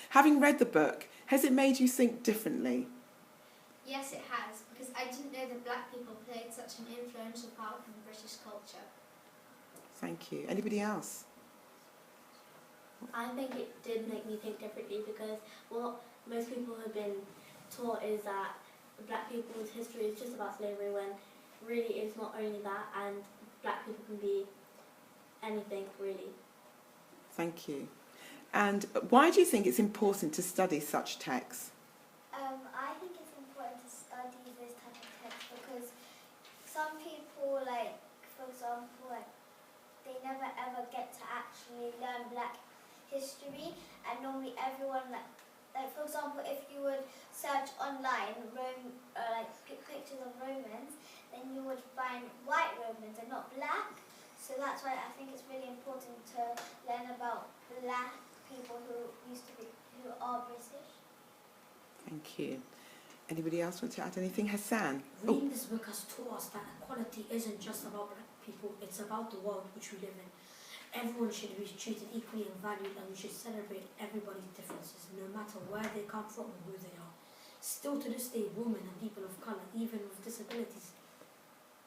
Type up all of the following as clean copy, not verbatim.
Having read the book, has it made you think differently? Yes, it has, because I didn't know that black people played such an influential part in British culture. Thank you. Anybody else? I think it did make me think differently because what most people have been taught is that black people's history is just about slavery when really it's not only that, and black people can be anything really. Thank you. And why do you think it's important to study such texts? I think it's important to study this type of text because some people, like, for example, like, they never ever get to actually learn black history, and normally everyone, like for example, if you would search online pictures of Romans, then you would find white Romans and not black. So that's why I think it's really important to learn about black people who are British. Thank you. Anybody else want to add anything? Hassan? Reading this book has taught us that equality isn't just about black people, it's about the world which we live in. Everyone should be treated equally and valued, and we should celebrate everybody's differences, no matter where they come from or who they are. Still to this day, women and people of colour, even with disabilities,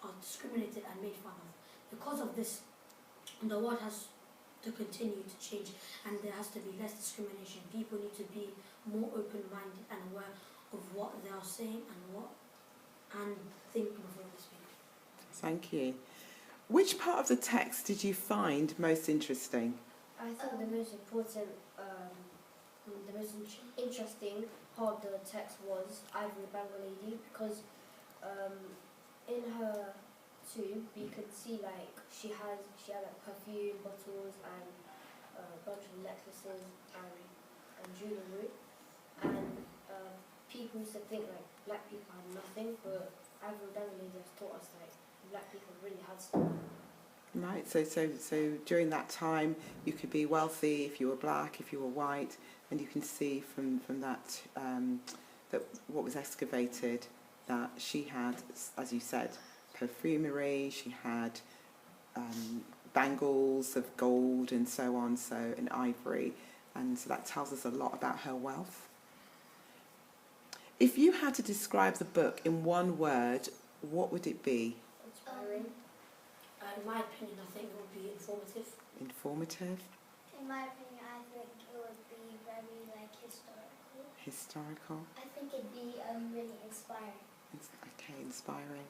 are discriminated and made fun of. Because of this, the world has to continue to change, and there has to be less discrimination. People need to be more open-minded and aware of what they are saying and think before they speak. Thank you. Which part of the text did you find most interesting? I think the most interesting part of the text was Ivory Bangle Lady, because in her tube you could see like she had like perfume bottles and a bunch of necklaces and jewellery, and people used to think like black people had nothing, but Ivory Bangle Lady has taught us like black people really had stuff. Right, so during that time you could be wealthy if you were black, if you were white, and you can see from that that what was excavated that she had, as you said, perfumery, she had bangles of gold and so on, and ivory, and so that tells us a lot about her wealth. If you had to describe the book in one word, what would it be? Inspiring. In my opinion, I think it would be informative. Informative. In my opinion, I think it would be very like historical. Historical. I think it'd be really inspiring. Okay, inspiring.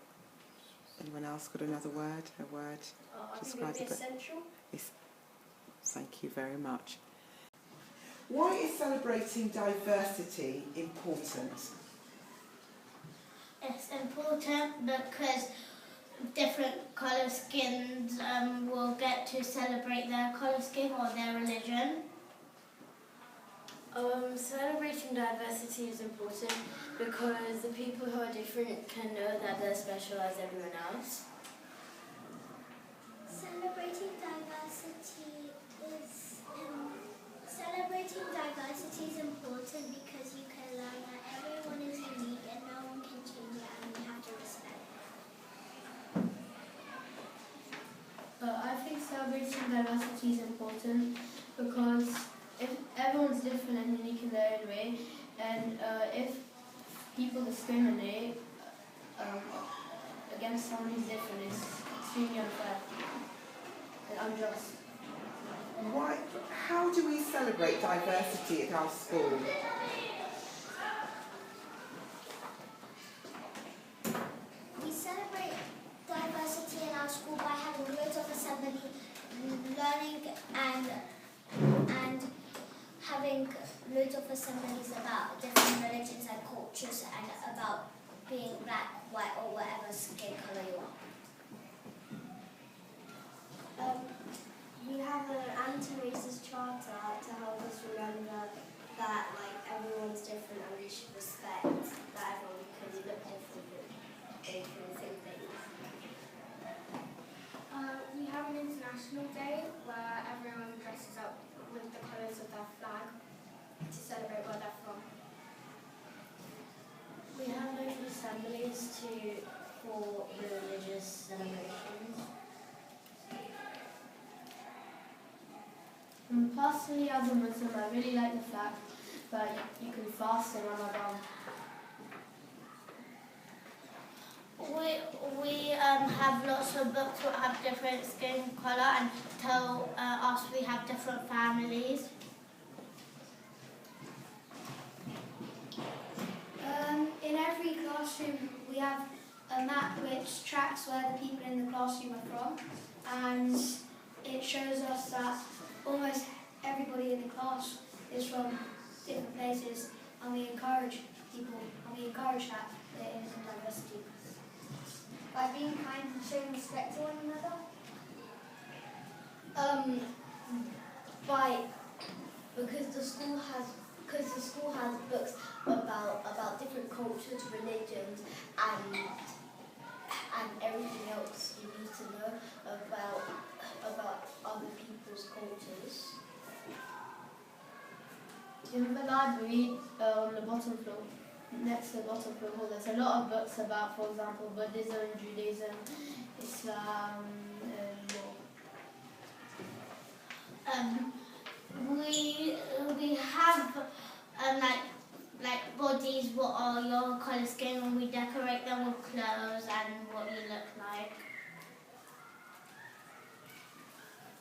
Anyone else got another word? A word? I think it'd be essential. Thank you very much. Why is celebrating diversity important? It's important because different colour skins will get to celebrate their colour skin or their religion. Celebrating diversity is important because the people who are different can know that they're special as everyone else. Celebrating diversity is important because you can learn that everyone is unique and no one can change it, and we have to respect it. I think celebrating diversity is important because if everyone's different and unique in their own way, and if people discriminate against someone who's different, it's extremely unfair and unjust. How do we celebrate diversity at our school? We celebrate diversity in our school by having loads of assembly, learning and having loads of assemblies about different religions and cultures and about being black, white or whatever skin colour you are. We have an anti-racist charter to help us remember that like everyone's different and we should respect that everyone can look different and go through the same things. We have an international day where everyone dresses up with the colours of their flag to celebrate where they're from. We have local assemblies for religious celebrations. Personally, as a Muslim, I really like the fact but you can fast in Ramadan. We have lots of books that have different skin colour and tell us we have different families. In every classroom we have a map which tracks where the people in the classroom are from, and it shows us that almost everybody in the class is from different places, and we encourage people, and we encourage that there is diversity. By being kind and showing respect to one another? Because the school has books about different cultures, religions, and everything else you need to know about other people's cultures. In the library, on the bottom floor, next to the bottom floor, there's a lot of books about, for example, Buddhism, Judaism, Islam, and more. We have like bodies, what are your colour skin, and we decorate them with clothes and what you look like.